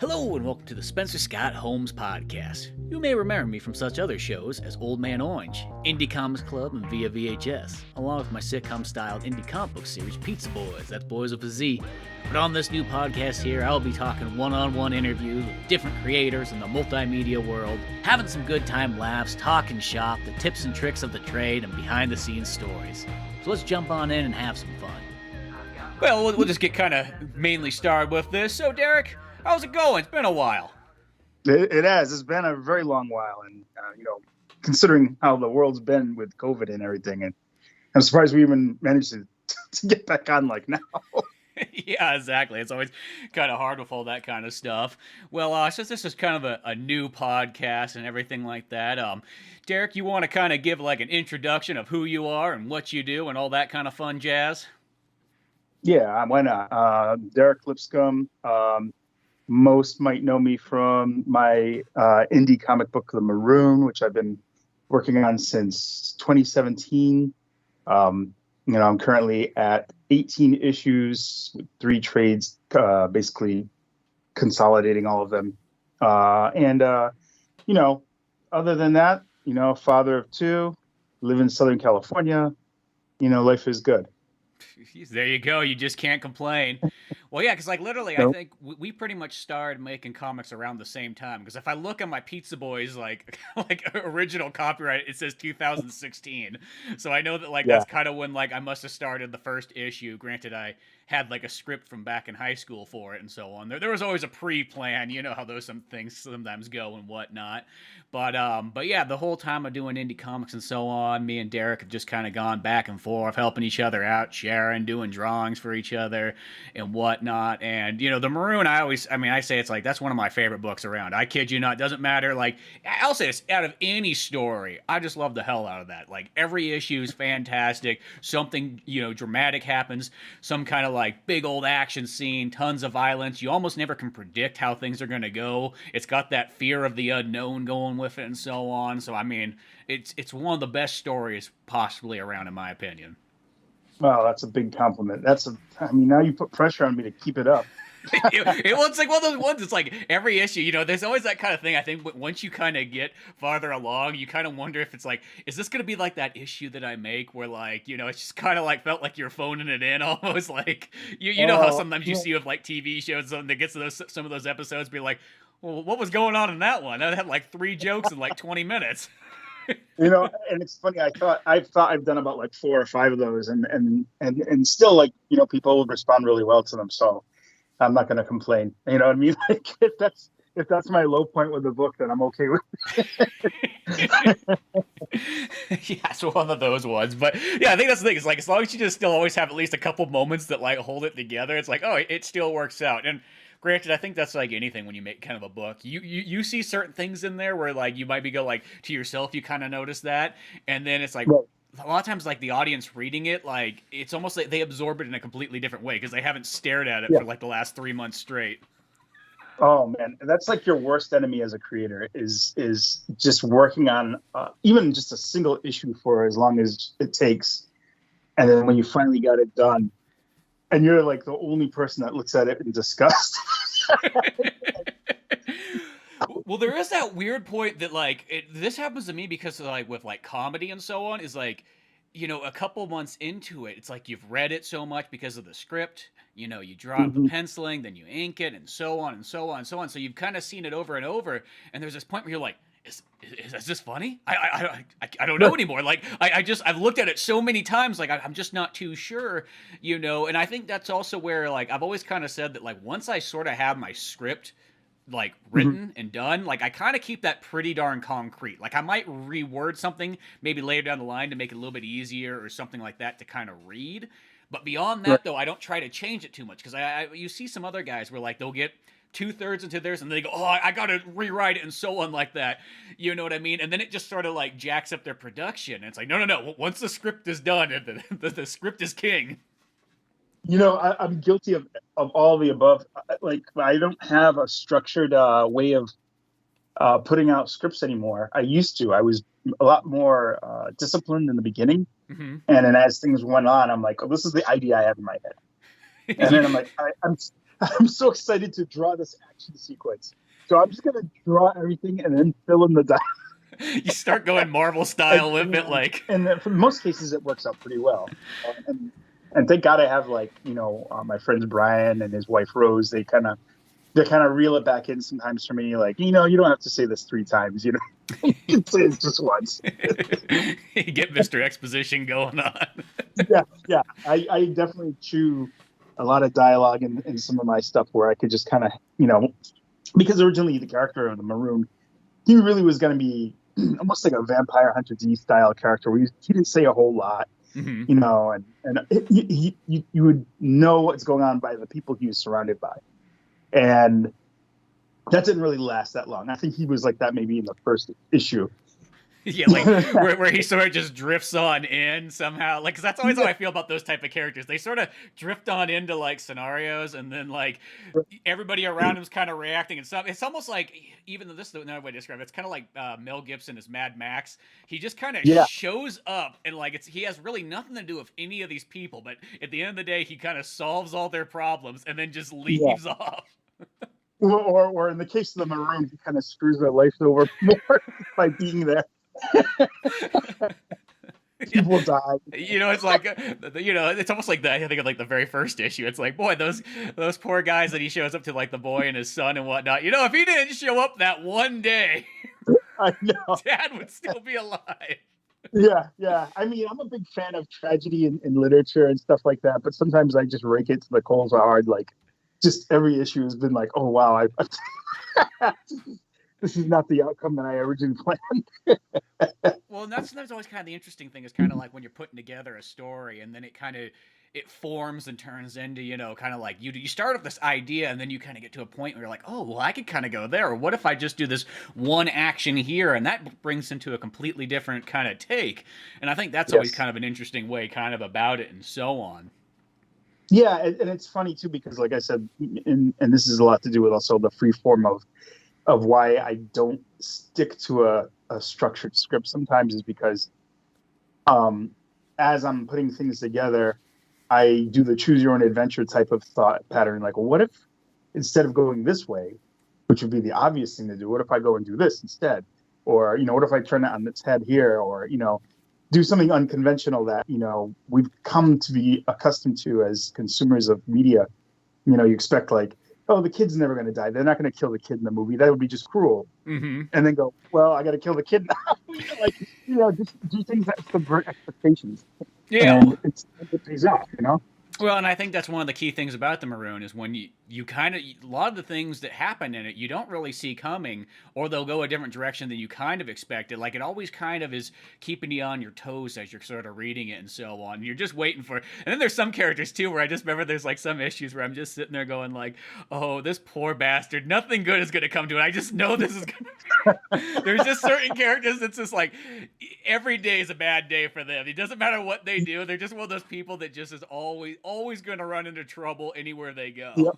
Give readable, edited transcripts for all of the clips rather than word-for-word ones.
Hello and welcome to the Spencer Scott Holmes Podcast. You may remember me from such other shows as Old Man Orange, Indie Comics Club, and Via VHS, along with my sitcom-styled indie comic book series Pizza Boyz, that's Boys with a Z. But on this new podcast here, I'll be talking one-on-one interviews with different creators in the multimedia world, having some good time laughs, talking shop, the tips and tricks of the trade, and behind-the-scenes stories. So let's jump on in and have some fun. Well, we'll just get kind of mainly started with this. So, Derek, how's it going? It's been a while. It has. It's been a very long while. And, considering how the world's been with COVID and everything, and I'm surprised we even managed to get back on like now. Yeah, exactly. It's always kind of hard with all that kind of stuff. Well, since this is kind of a new podcast and everything like that, Derek, you want to kind of give like an introduction of who you are and what you do and all that kind of fun jazz? Yeah, why not? Derek Lipscomb. Most might know me from my indie comic book, The Maroon, which I've been working on since 2017. I'm currently at 18 issues with 3 trades, basically consolidating all of them. Other than that, father of 2, live in Southern California. Life is good. There you go. You just can't complain. Well, yeah, because literally, Nope. I think we pretty much started making comics around the same time. Because if I look at my Pizza Boyz like original copyright, it says 2016. So I know that that's kind of when I must have started the first issue. Granted, I had a script from back in high school for it and so on. There was always a pre-plan. You know how some things sometimes go and whatnot. But yeah, the whole time of doing indie comics and so on, me and Derek have just kind of gone back and forth, helping each other out, sharing, doing drawings for each other and whatnot. And the Maroon, I say it's that's one of my favorite books around. I kid you not. It doesn't matter. I'll say this, out of any story, I just love the hell out of that. Every issue is fantastic. Something dramatic happens. Some kind of big old action scene, tons of violence. You almost never can predict how things are going to go. It's got that fear of the unknown going with it and so on. So it's one of the best stories possibly around, in my opinion. Well, that's a big compliment. Now you put pressure on me to keep it up. It's one of those ones. It's every issue. There's always that kind of thing. I think once you kind of get farther along, you kind of wonder if it's is this gonna be that issue that I make where it's just kind of felt like you're phoning it in almost. You know how sometimes you see with TV shows something that gets to some of those episodes be well, what was going on in that one? That had 3 jokes in 20 minutes. And it's funny. I thought I've done about 4 or 5 of those, and still people would respond really well to them. So I'm not going to complain. You know what I mean? If that's my low point with the book, then I'm okay with it. Yeah, it's one of those ones. But yeah, I think that's the thing. It's as long as you just still always have at least a couple moments that hold it together, it's it still works out. And granted, I think that's anything when you make kind of a book. You see certain things in there where you might be to yourself, you kind of notice that, and then it's Right. a lot of times the audience reading it, it's almost like they absorb it in a completely different way because they haven't stared at it Yeah. for the last 3 months straight. Oh man, that's your worst enemy as a creator is just working on even just a single issue for as long as it takes, and then when you finally got it done, and you're the only person that looks at it in disgust. Well, there is that weird point that this happens to me because with comedy and so on is a couple months into it, it's you've read it so much because of the script, you draw the penciling, then you ink it, and so on and so on and so on. So you've kind of seen it over and over, and there's this point where you're is this funny? I don't know anymore. I've looked at it so many times, I'm just not too sure, and I think that's also where I've always kind of said that once I sort of have my script written and done, I kind of keep that pretty darn concrete. I might reword something maybe later down the line to make it a little bit easier or something like that to kind of read. But beyond that, Right. though, I don't try to change it too much because you see some other guys where they'll get 2/3 into theirs and they go, oh, I got to rewrite it and so on like that. You know what I mean? And then it just sort of jacks up their production. And it's no. Once the script is done, the script is king. I'm guilty of all the above. I don't have a structured way of putting out scripts anymore. I used to. I was a lot more disciplined in the beginning, Mm-hmm. and then as things went on, I'm oh, this is the idea I have in my head, and then I'm I'm so excited to draw this action sequence. So I'm just gonna draw everything and then fill in the dialogue. You start going Marvel style with it, like. And for most cases, it works out pretty well. And thank God I have my friends Brian and his wife Rose. They kind of reel it back in sometimes for me. Like, you don't have to say this 3 times. You can say it just once. You get Mr. Exposition going on. Yeah. I definitely chew a lot of dialogue in some of my stuff where I could just kind of, because originally the character of the Maroon, he really was going to be almost like a Vampire Hunter D style character where he didn't say a whole lot, and you would know what's going on by the people he was surrounded by. And that didn't really last that long. I think he was like that maybe in the first issue. Yeah, like where he sort of just drifts on in somehow. Like, 'cause that's always how I feel about those type of characters. They sort of drift on into like scenarios, and then like everybody around him's kind of reacting and stuff. It's almost like, even though this is another way to describe it, it's kind of like Mel Gibson as Mad Max. He just kind of shows up, and like he has really nothing to do with any of these people, but at the end of the day, he kind of solves all their problems and then just leaves off. Or in the case of the Maroon, he kind of screws their life over more by being there. People die. It's like, it's almost like that. I think of like the very first issue. It's like, boy, those poor guys that he shows up to, like the boy and his son and whatnot. If he didn't show up that one day, I know, Dad would still be alive. Yeah. I mean, I'm a big fan of tragedy in literature and stuff like that, but sometimes I just rake it to the coals hard. Like, just every issue has been like, oh wow, this is not the outcome that I originally planned. Well, and that's always kind of the interesting thing, is kind of like when you're putting together a story and then it forms and turns into, kind of like you start with this idea and then you kind of get to a point where you're like, oh, well, I could kind of go there. Or what if I just do this one action here, and that brings into a completely different kind of take. And I think that's always kind of an interesting way kind of about it and so on. Yeah, and it's funny too, because like I said, and this is a lot to do with also the free form of why I don't stick to a structured script sometimes, is because as I'm putting things together, I do the choose your own adventure type of thought pattern. Like, well, what if instead of going this way, which would be the obvious thing to do, what if I go and do this instead? Or, what if I turn it on its head here? Or, do something unconventional that, we've come to be accustomed to as consumers of media. You expect like, oh, the kid's never going to die. They're not going to kill the kid in the movie. That would be just cruel. Mm-hmm. And then go, well, I got to kill the kid now. Just do things that subvert expectations. Yeah. And it pays off, Well, and I think that's one of the key things about the Maroon is when you kind of, a lot of the things that happen in it, you don't really see coming, or they'll go a different direction than you kind of expected. Like, it always kind of is keeping you on your toes as you're sort of reading it and so on. You're just waiting for it. And then there's some characters too where I just remember there's like some issues where I'm just sitting there going like, oh, this poor bastard, nothing good is going to come to it. I just know this is going to. There's just certain characters that's just like, every day is a bad day for them. It doesn't matter what they do. They're just one of those people that just is always going to run into trouble anywhere they go. Yep.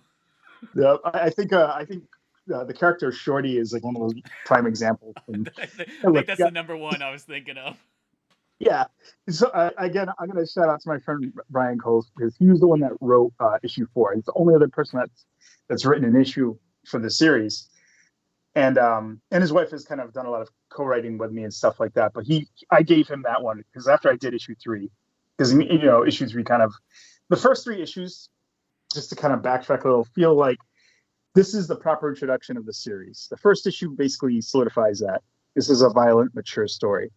I think the character Shorty is like one of those prime examples. I think that's the number one I was thinking of. Yeah. So again, I'm going to shout out to my friend Brian Coles, because he was the one that wrote issue 4. He's the only other person that's written an issue for the series. And his wife has kind of done a lot of co-writing with me and stuff like that. But I gave him that one because after I did issue 3, because issue 3 kind of, the first 3 issues, just to kind of backtrack a little, feel like this is the proper introduction of the series. The first issue basically solidifies that this is a violent, mature story,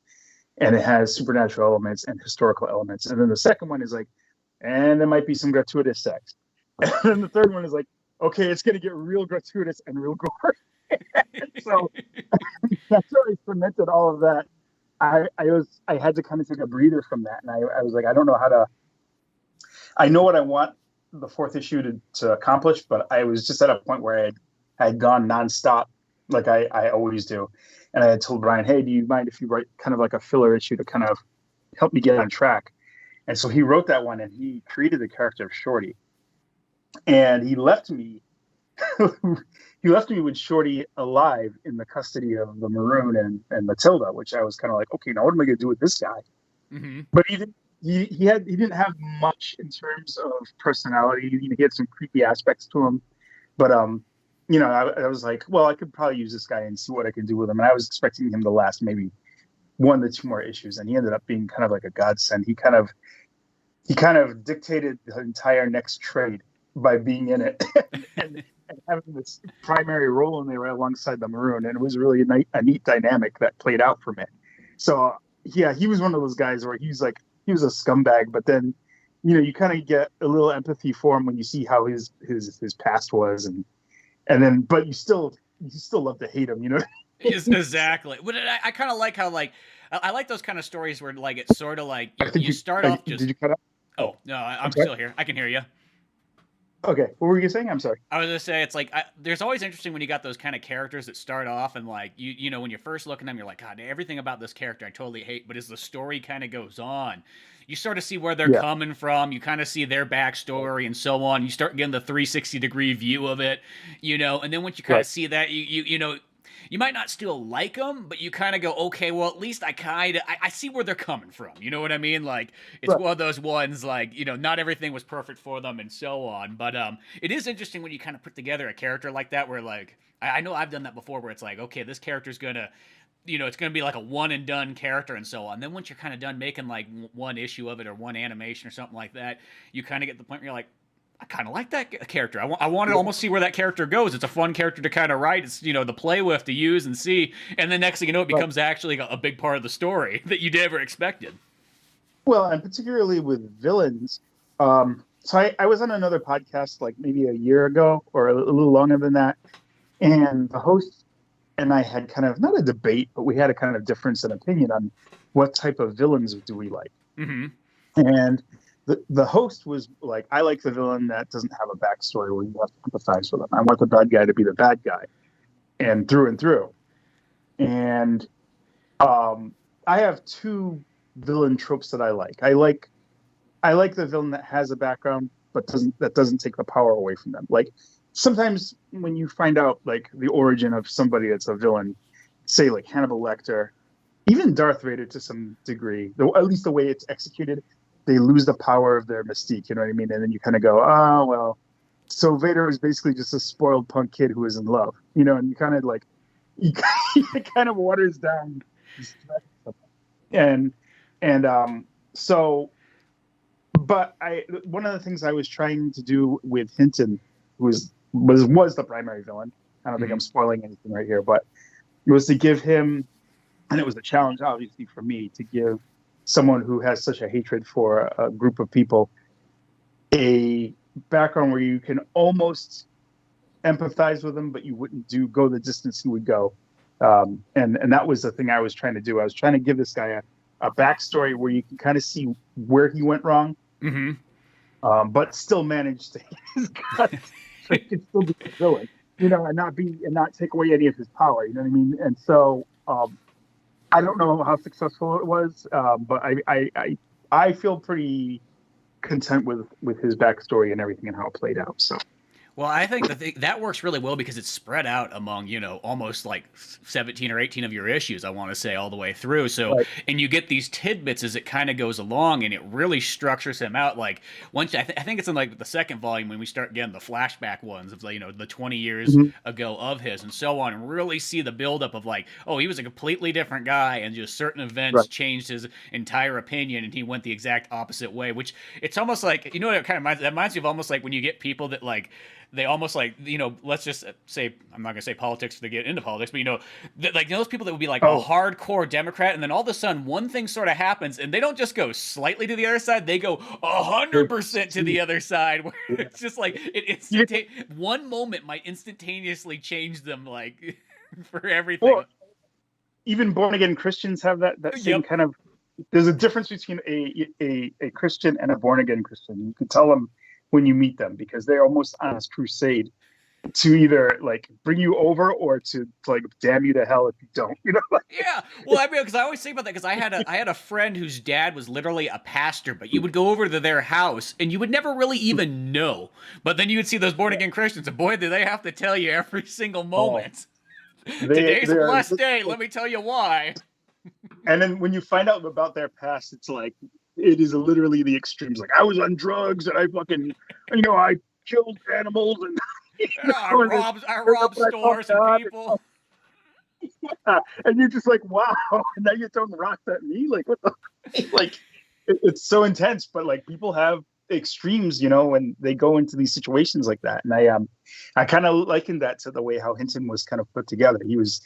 and it has supernatural elements and historical elements. And then the second one is like, and there might be some gratuitous sex. And then the third one is like, okay, it's going to get real gratuitous and real gore. So that's where I cemented all of that. I had to kind of take a breather from that, and I was like, I don't know how to. I know what I want the 4th issue to accomplish, but I was just at a point where I had gone nonstop, like I always do, and I had told Brian, hey, do you mind if you write kind of like a filler issue to kind of help me get on track? And so he wrote that one, and he created the character of Shorty, and he left me. He left me with Shorty alive in the custody of the Maroon and Matilda, which I was kind of like, okay, now what am I going to do with this guy? Mm-hmm. But he didn't have much in terms of personality. He had some creepy aspects to him, But I was like, well, I could probably use this guy and see what I can do with him. And I was expecting him to last maybe 1 to 2 more issues, and he ended up being kind of like a godsend. He kind of dictated the entire next trade by being in it and having this primary role in there right alongside the Maroon, and it was really a neat dynamic that played out from it. So yeah, he was one of those guys where he was a scumbag, but then you kind of get a little empathy for him when you see how his past was, and then but you still love to hate him, Exactly. But I kind of like how I like those kind of stories where like it's sort of like you start off just. Did you cut out? Oh no, I'm still here. I can hear you. Okay, what were you saying? I'm sorry. I was gonna say it's like there's always interesting when you got those kind of characters that start off and like you know when you first look at them you're like, God, everything about this character I totally hate, but as the story kind of goes on, you sort of see where they're coming from. You kind of see their backstory and so on. You start getting the 360-degree view of it, and then once you kind of see that, you might not still like them, but you kind of go, okay, well, at least I see where they're coming from. You know what I mean? Like, it's one of those ones, like, not everything was perfect for them and so on. But it is interesting when you kind of put together a character like that where, like, I know I've done that before where it's like, okay, this character's going to, it's going to be like a one and done character and so on. Then once you're kind of done making like one issue of it or one animation or something like that, you kind of get to the point where you're like, I kind of like that character. I want to almost see where that character goes. It's a fun character to kind of write. It's, to play with, to use and see. And then next thing you know, it becomes actually a big part of the story that you never expected. Well, and particularly with villains. So I was on another podcast like maybe a year ago or a little longer than that. And the host and I had kind of, not a debate, but we had a kind of difference in opinion on what type of villains do we like. Mm-hmm. And the host was like, I like the villain that doesn't have a backstory where you have to empathize with him. I want the bad guy to be the bad guy, and through. And I have 2 villain tropes that I like. I like the villain that has a background, but doesn't take the power away from them. Like sometimes when you find out like the origin of somebody that's a villain, say like Hannibal Lecter, even Darth Vader to some degree, at least the way it's executed. They lose the power of their mystique, you know what I mean? And then you kind of go, oh, well, so Vader is basically just a spoiled punk kid who is in love, and you kind of like, it kind of waters down. And so, but one of the things I was trying to do with Hinton, who was the primary villain, I don't think I'm spoiling anything right here, but it was to give him, and it was a challenge, obviously, for me to give someone who has such a hatred for a group of people a background where you can almost empathize with them, but you wouldn't go the distance he would go. And that was the thing I was trying to do. I was trying to give this guy a backstory where you can kind of see where he went wrong, but still manage to hit his guts, so he could still be a villain, and not take away any of his power. You know what I mean? And so, I don't know how successful it was, but I feel pretty content with his backstory and everything and how it played out. So. Well, I think that works really well because it's spread out among, almost like 17 or 18 of your issues, I want to say, all the way through. So, right. And you get these tidbits as it kind of goes along, and it really structures him out. Like, once I think it's in like the second volume when we start getting the flashback ones of, the 20 years ago of his and so on, and really see the buildup of like, oh, he was a completely different guy, and just certain events changed his entire opinion, and he went the exact opposite way, which it's almost like, it kind of reminds me of almost like when you get people that like, they almost like, let's just say, I'm not going to say politics to get into politics, but, like those people that would be like a hardcore Democrat, and then all of a sudden one thing sort of happens, and they don't just go slightly to the other side, they go 100% to the other side, where it's just like, one moment might instantaneously change them, like, for everything. Well, even born-again Christians have that same kind of, there's a difference between a Christian and a born-again Christian. You can tell them when you meet them, because they're almost on this crusade to either like bring you over or to like damn you to hell if you don't, Yeah, well, because I always think about that, because I had a friend whose dad was literally a pastor, but you would go over to their house and you would never really even know, but then you would see those born again Christians, and boy, do they have to tell you every single moment. Today's a blessed day. Let me tell you why. And then when you find out about their past, it's like, it is literally the extremes. Like, I was on drugs and I fucking, I killed animals, and You I know, and robbed stores and people. yeah. And you're just like, wow. And now you're throwing rocks at me. Like, what the? Like, it's so intense. But like, people have extremes, when they go into these situations like that. And I kind of likened that to the way how Hinton was kind of put together. He was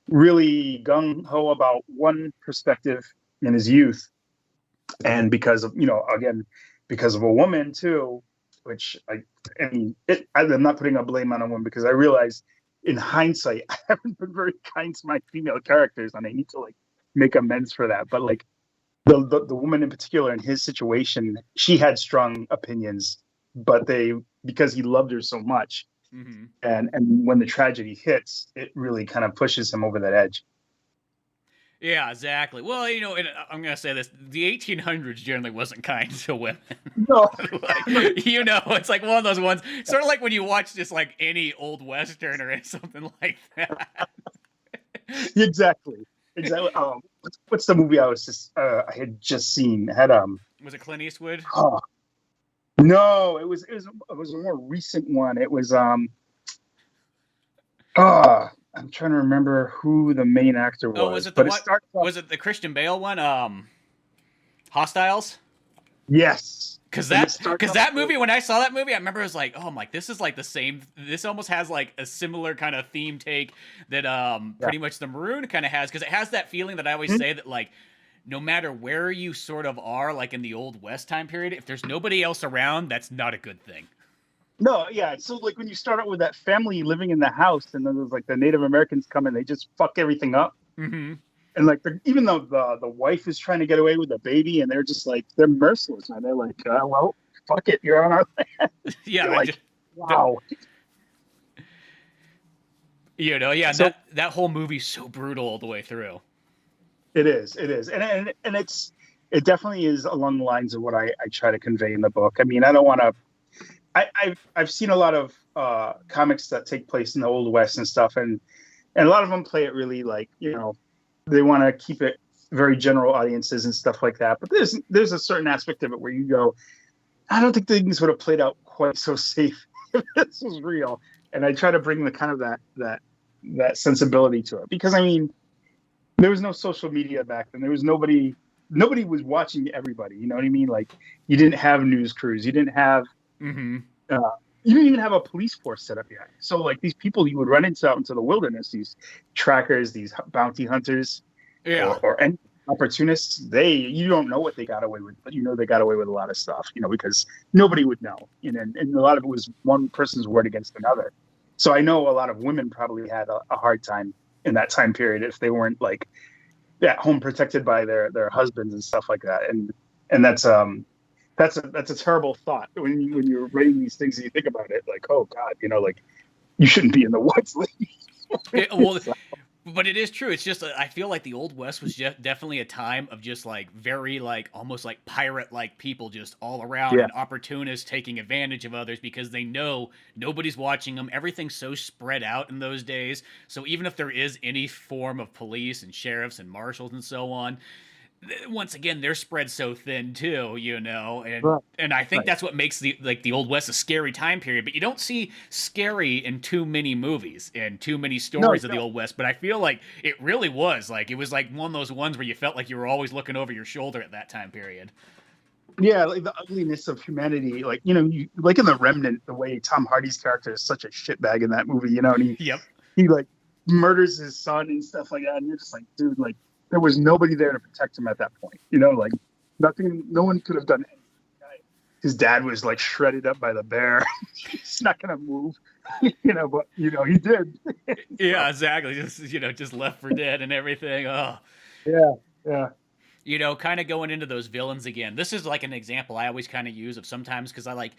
really gung ho about one perspective in his youth, and because of again, because of a woman too, which I'm not putting a blame on a woman, because I realize in hindsight I haven't been very kind to my female characters, and I need to like make amends for that. But like the woman in particular in his situation, she had strong opinions, but because he loved her so much, mm-hmm. and when the tragedy hits, it really kind of pushes him over that edge. Yeah, exactly. Well, I'm going to say this. The 1800s generally wasn't kind to women. No. It's like one of those ones, sort of like when you watch just like any old Western or something like that. Exactly. What's the movie I had just seen? It had Was it Clint Eastwood? Oh, no, it was a more recent one. It was I'm trying to remember who the main actor was. Oh, was it was it the Christian Bale one? Hostiles? Yes. Because that movie, when I saw that movie, I remember I was like, oh, I'm like, this is like the same. This almost has like a similar kind of theme take that pretty much the Maroon kind of has, because it has that feeling that I always say that like, no matter where you sort of are, like in the Old West time period, if there's nobody else around, that's not a good thing. No, yeah. So like when you start out with that family living in the house, and then there's like the Native Americans come in, they just fuck everything up. Mm-hmm. And like even though the wife is trying to get away with the baby, and they're just like, they're merciless, and they're like, well, fuck it, you're on our land. Yeah, like, wow. So, that whole movie's so brutal all the way through. It is, and it definitely is along the lines of what I try to convey in the book. I mean, I don't want to. I've seen a lot of comics that take place in the Old West and stuff, and a lot of them play it really like, they want to keep it very general audiences and stuff like that. But there's a certain aspect of it where you go, I don't think things would have played out quite so safe if this was real. And I try to bring the kind of that sensibility to it, because I mean, there was no social media back then. There was nobody was watching everybody. You know what I mean? Like, you didn't have news crews. You didn't have. Mm-hmm. You didn't even have a police force set up yet. So like these people you would run into out into the wilderness, these trackers, these bounty hunters, or any opportunists, you don't know what they got away with, but they got away with a lot of stuff, because nobody would know. And a lot of it was one person's word against another. So I know a lot of women probably had a hard time in that time period if they weren't like at home protected by their husbands and stuff like that. And that's a terrible thought when you're writing these things and you think about it, like, oh God, like you shouldn't be in the woods. But it is true. It's just, I feel like the Old West was definitely a time of just like very like almost like pirate like people just all around, and opportunists taking advantage of others because they know nobody's watching them. Everything's so spread out in those days. So even if there is any form of police and sheriffs and marshals and so on, once again, they're spread so thin too, and I think that's what makes the Old West a scary time period. But you don't see scary in too many movies and too many stories of the Old West. But I feel like it really was like, it was like one of those ones where you felt like you were always looking over your shoulder at that time period. Yeah, like the ugliness of humanity, like you like in The Remnant, the way Tom Hardy's character is such a shitbag in that movie, and he like murders his son and stuff like that, and you're just like, dude, like, there was nobody there to protect him at that point. Like nothing, no one could have done anything. His dad was like shredded up by the bear. He's not going to move, but he did. Yeah, exactly. Just left for dead and everything. Oh, yeah. Kind of going into those villains again. This is like an example I always kind of use of sometimes, because I like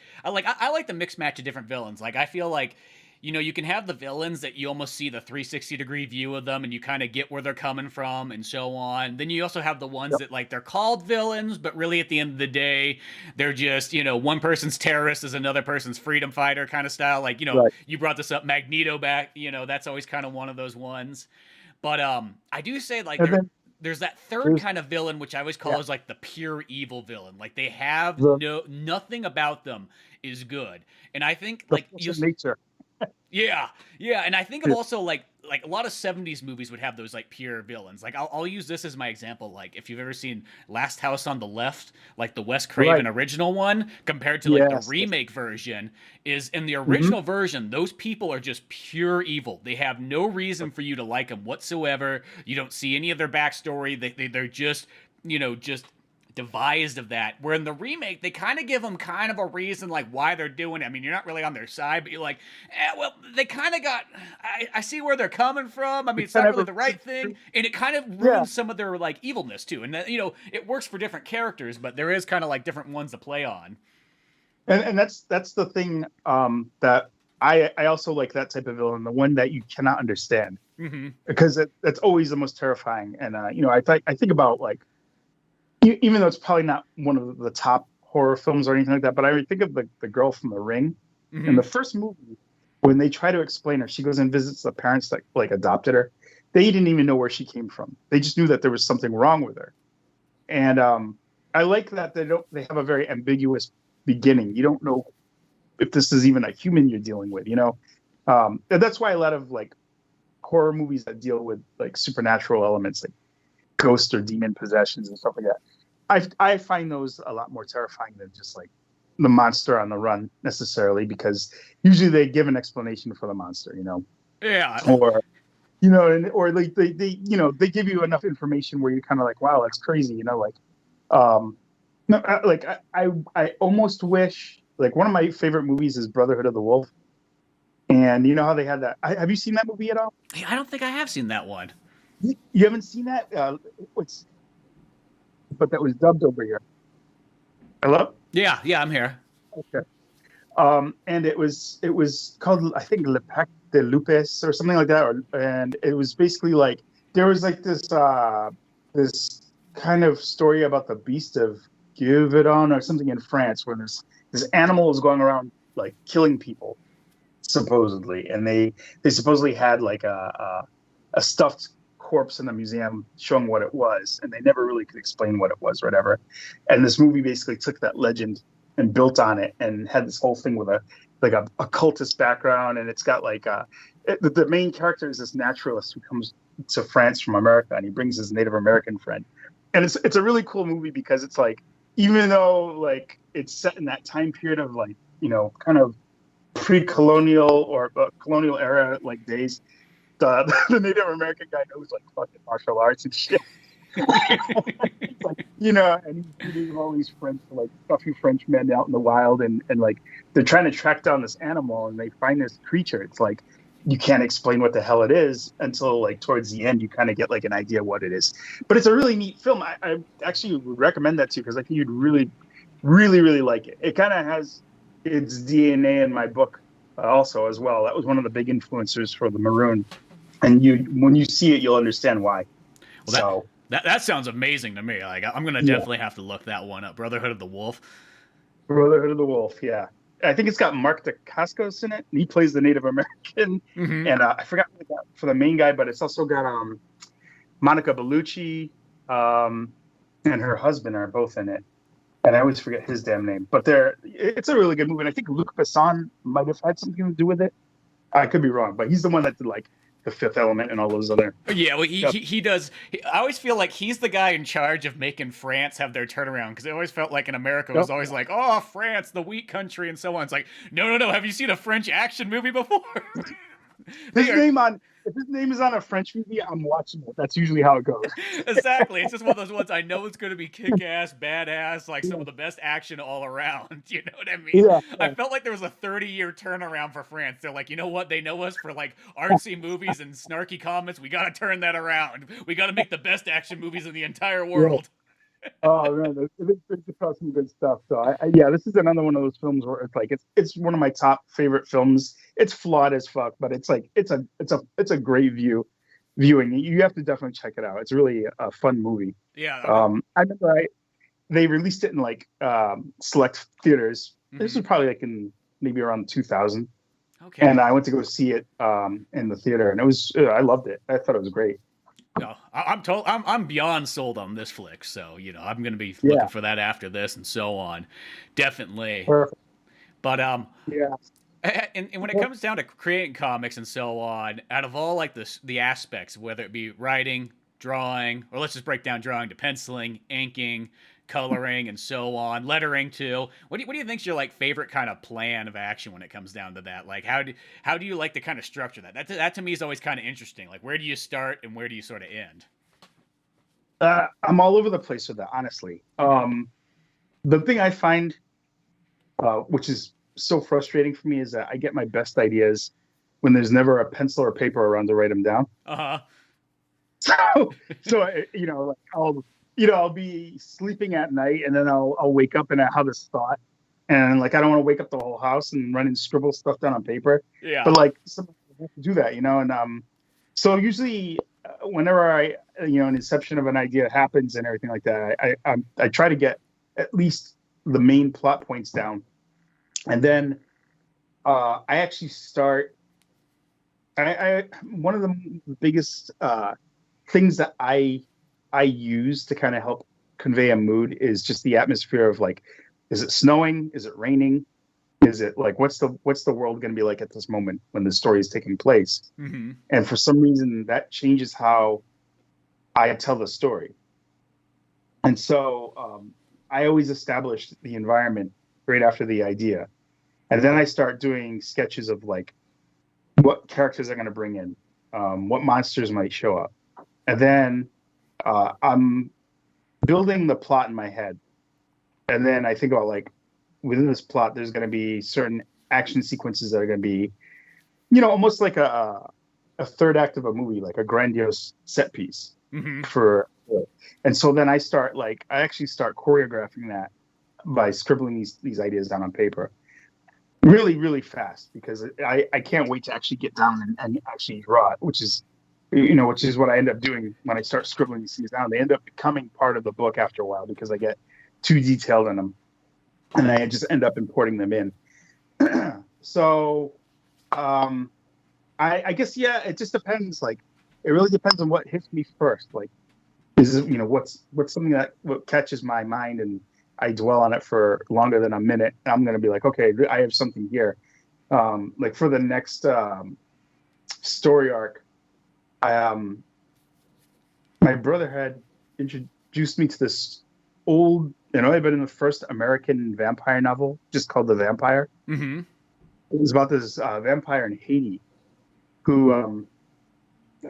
the mixed match of different villains. Like, I feel like, you can have the villains that you almost see the 360-degree view of them, and you kind of get where they're coming from and so on. Then you also have the ones that, like, they're called villains, but really at the end of the day, they're just, one person's terrorist is another person's freedom fighter kind of style. Like, You brought this up, Magneto back, that's always kind of one of those ones. But I do say, like, there's that third kind of villain, which I always call as like the pure evil villain. Like, they have nothing about them is good. And I think like nature. Yeah, yeah, and I think of also like a lot of '70s movies would have those like pure villains. Like I'll use this as my example. Like if you've ever seen Last House on the Left, like the Wes Craven Right. original one, compared to like the Yes. remake version, is in the Hmm. original version, those people are just pure evil. They have no reason for you to like them whatsoever. You don't see any of their backstory. They're just just devised of that. Where in the remake, they kind of give them kind of a reason like why they're doing it. I mean, you're not really on their side, but you're like, well, they kind of got. I see where they're coming from. I mean, it's not Kind really of the right thing, and it kind of yeah. ruins some of their like evilness too. And that, it works for different characters, but there is kind of like different ones to play on. And that's the thing that I also like that type of villain, the one that you cannot understand, Mm-hmm. because that's always the most terrifying. And I think about like even though it's probably not one of the top horror films or anything like that, but I think of the girl from The Ring in Mm-hmm. the first movie when they try to explain her. She goes and visits the parents that like adopted her. They didn't even know where she came from. They just knew that there was something wrong with her. And I like that they have a very ambiguous beginning. You don't know if this is even a human you're dealing with, and that's why a lot of like horror movies that deal with like supernatural elements, like ghost or demon possessions and stuff like that, I find those a lot more terrifying than just like the monster on the run necessarily, because usually they give an explanation for the monster, Yeah. or or like they give you enough information where you're kind of like, wow, that's crazy, like no, I almost wish, like, one of my favorite movies is Brotherhood of the Wolf, and you know how they had that. Have you seen that movie at all? Hey, I don't think I have seen that one. You haven't seen that? What's but that was dubbed over here. Hello. Yeah, yeah, I'm here. Okay. And it was called, I think, Le Pacte de Lupus or something like that, and it was basically like there was like this kind of story about the beast of Givaudan or something in France, where this animal is going around like killing people supposedly, and they supposedly had like a stuffed corpse in the museum showing what it was, and they never really could explain what it was or whatever. And this movie basically took that legend and built on it, and had this whole thing with a cultist background, and it's got like the main character is this naturalist who comes to France from America, and he brings his Native American friend, and it's a really cool movie because it's like, even though like it's set in that time period of like kind of pre-colonial or colonial era like days, the Native American guy knows like fucking martial arts and shit. It's like, and he's meeting all these French, like stuffy French men out in the wild, and like they're trying to track down this animal, and they find this creature. It's like you can't explain what the hell it is until like towards the end you kind of get like an idea what it is. But it's a really neat film. I actually would recommend that to you, because I think you'd really, really, really like it. It kind of has its DNA in my book also as well. That was one of the big influencers for the Maroon, and when you see it, you'll understand why. Well, that sounds amazing to me. Like I'm gonna definitely have to look that one up. Brotherhood of the Wolf. Brotherhood of the Wolf, yeah. I think it's got Mark Dacascos in it, and he plays the Native American. Mm-hmm. And I forgot for the main guy, but it's also got Monica Bellucci and her husband are both in it. And I always forget his damn name. But it's a really good movie. And I think Luc Besson might have had something to do with it. I could be wrong, but he's the one that did like The Fifth Element and all those other. Yeah, well, he does. I always feel like he's the guy in charge of making France have their turnaround, because it always felt like in America it was always like, oh, France, the wheat country, and so on. It's like, no. Have you seen a French action movie before? If his name is on a French movie, I'm watching it. That's usually how it goes. Exactly. It's just one of those ones I know it's going to be kick-ass, badass, like some of the best action all around. You know what I mean? Yeah. I felt like there was a 30-year turnaround for France. They're like, you know what? They know us for like artsy movies and snarky comments. We got to turn that around. We got to make the best action movies in the entire world. Oh man, it's some good stuff. So this is another one of those films where it's like it's one of my top favorite films. It's flawed as fuck, but it's like it's a great viewing. You have to definitely check it out. It's really a fun movie. Yeah. I remember they released it in like select theaters. Mm-hmm. This was probably like in maybe around 2000. Okay. And I went to go see it in the theater, and I loved it. I thought it was great. No, I'm beyond sold on this flick, so I'm gonna be looking for that after this and so on, definitely. Perfect. But yeah, And when it comes down to creating comics and so on, out of all like the aspects, whether it be writing, drawing, or let's just break down drawing to penciling, inking, coloring, and so on, lettering too. What do you think's your like favorite kind of plan of action when it comes down to that? Like how do you like to kind of structure that? That to me is always kind of interesting. Like where do you start and where do you sort of end? I'm all over the place with that, honestly. The thing I find, which is so frustrating for me, is that I get my best ideas when there's never a pencil or paper around to write them down. Uh-huh. So like I'll be sleeping at night, and then I'll wake up and I have this thought, and like I don't want to wake up the whole house and run and scribble stuff down on paper. Yeah. But like somebody has to do that, and so usually whenever an inception of an idea happens and everything like that, I try to get at least the main plot points down, and then I actually start. I one of the biggest things that I use to kind of help convey a mood is just the atmosphere of like, is it snowing? Is it raining? Is it like, what's the world going to be like at this moment when the story is taking place? Mm-hmm. And for some reason that changes how I tell the story. And so I always establish the environment right after the idea. And then I start doing sketches of like what characters I'm going to bring in, what monsters might show up. And then I'm building the plot in my head. And then I think about like, within this plot, there's going to be certain action sequences that are going to be, almost like a third act of a movie, like a grandiose set piece. Mm-hmm. And so then I actually start choreographing that by scribbling these ideas down on paper really, really fast, because I can't wait to actually get down and actually draw it, which is what I end up doing when I start scribbling these things down. They end up becoming part of the book after a while because I get too detailed in them, and I just end up importing them in. So I guess, yeah, it just depends. Like, it really depends on what hits me first. Like, is it, what's something what catches my mind and I dwell on it for longer than a minute. I'm going to be like, okay, I have something here. Like for the next story arc, my brother had introduced me to this old, I'd been in the first American vampire novel, just called The Vampire. Mm-hmm. It was about this vampire in Haiti who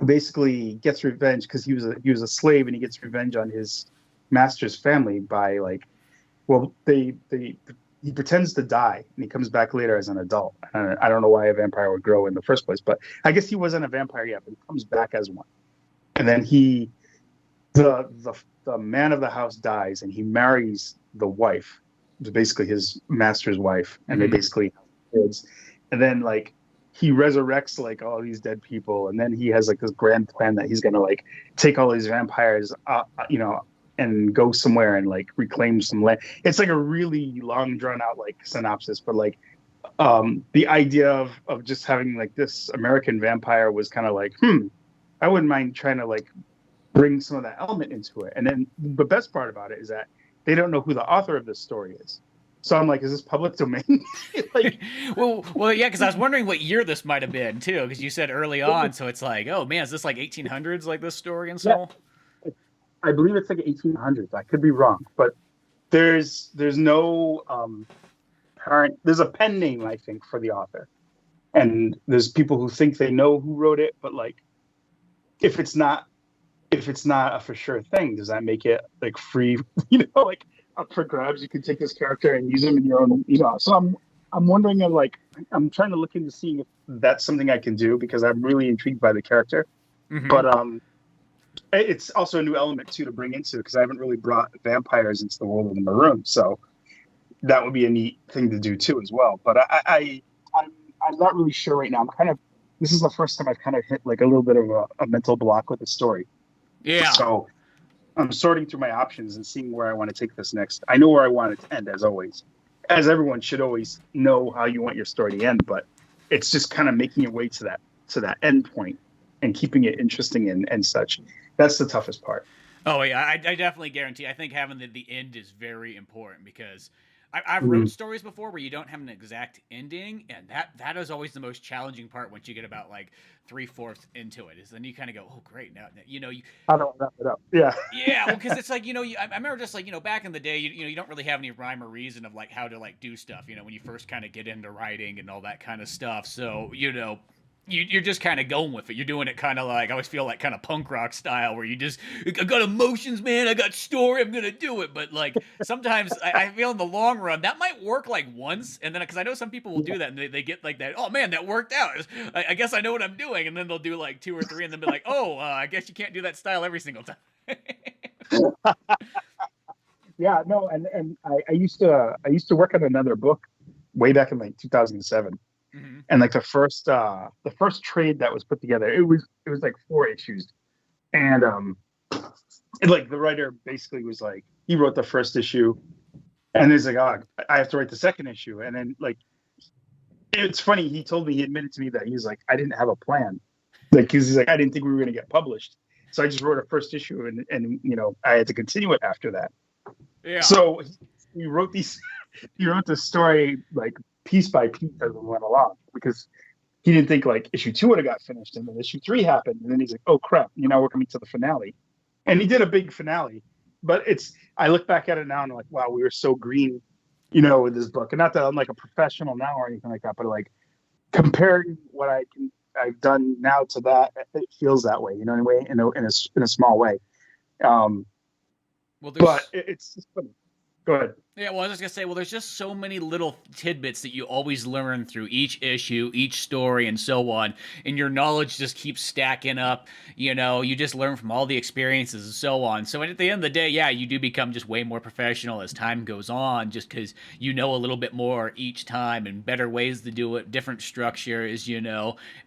basically gets revenge because he was a slave, and he gets revenge on his master's family by like, well, he pretends to die and he comes back later as an adult. I don't know why a vampire would grow in the first place, but I guess he wasn't a vampire yet, but he comes back as one. And then the man of the house dies, and he marries the wife, basically his master's wife, and they basically have kids. And then like he resurrects like all these dead people, and then he has like this grand plan that he's gonna like take all these vampires, and go somewhere and like reclaim some land. It's like a really long drawn out like synopsis, but like the idea of just having like this American vampire was kind of like, I wouldn't mind trying to like bring some of that element into it. And then the best part about it is that they don't know who the author of this story is. So I'm like, is this public domain? Like, well, yeah, because I was wondering what year this might have been too, because you said early on, so it's like, oh man, is this like 1800s, like this story and so? Yeah. I believe it's like 1800s. I could be wrong, but there's no there's a pen name, I think, for the author, and there's people who think they know who wrote it, but like, if it's not a for sure thing, does that make it like free, like up for grabs? You can take this character and use them in your own, So I'm wondering, like, I'm trying to look into seeing if that's something I can do, because I'm really intrigued by the character, but it's also a new element too to bring into, because I haven't really brought vampires into the world of the Maroon, so that would be a neat thing to do too as well. But I'm not really sure right now. This is the first time I've kind of hit like a little bit of a mental block with the story. Yeah. So I'm sorting through my options and seeing where I want to take this next. I know where I want it to end, as always. As everyone should always know how you want your story to end, but it's just kind of making your way to that end point and keeping it interesting and such. That's the toughest part. Oh yeah, I definitely guarantee. I think having the end is very important, because I've wrote stories before where you don't have an exact ending, and that is always the most challenging part once you get about like 3/4 into it. Is then you kind of go, oh great, now you know you. How do I wrap it up? Yeah. Yeah, well, because it's like I remember just like back in the day, you don't really have any rhyme or reason of like how to like do stuff. When you first kind of get into writing and all that kind of stuff. So you're just kind of going with it. You're doing it kind of like, I always feel like kind of punk rock style where I got emotions, man. I got story. I'm going to do it. But like sometimes I feel in the long run that might work like once. And then because I know some people will do that and they get like that. Oh man, that worked out. I guess I know what I'm doing. And then they'll do like 2 or 3 and then be like, oh, I guess you can't do that style every single time. Yeah, no. And I used to work on another book way back in like 2007. Mm-hmm. And like the first trade that was put together, it was like 4 issues, and like the writer basically was like, he wrote the first issue, and he's like, oh, I have to write the second issue, and then like, it's funny, he admitted to me that he's like, I didn't have a plan, like, cause he's like, I didn't think we were gonna get published, so I just wrote a first issue, and I had to continue it after that. Yeah. So he wrote the story like piece by piece as we went along, because he didn't think like issue 2 would have got finished, and then issue 3 happened, and then he's like, oh crap, we're coming to the finale, and he did a big finale. But I look back at it now and I'm like, wow, we were so green, with this book. And not that I'm like a professional now or anything like that, but like comparing what I've done now to that, it feels that way, in a small way. But it's just funny. Go ahead. Yeah, well, I was just going to say, there's just so many little tidbits that you always learn through each issue, each story, and so on, and your knowledge just keeps stacking up, you just learn from all the experiences and so on. So at the end of the day, yeah, you do become just way more professional as time goes on, just because you know a little bit more each time and better ways to do it, different structures,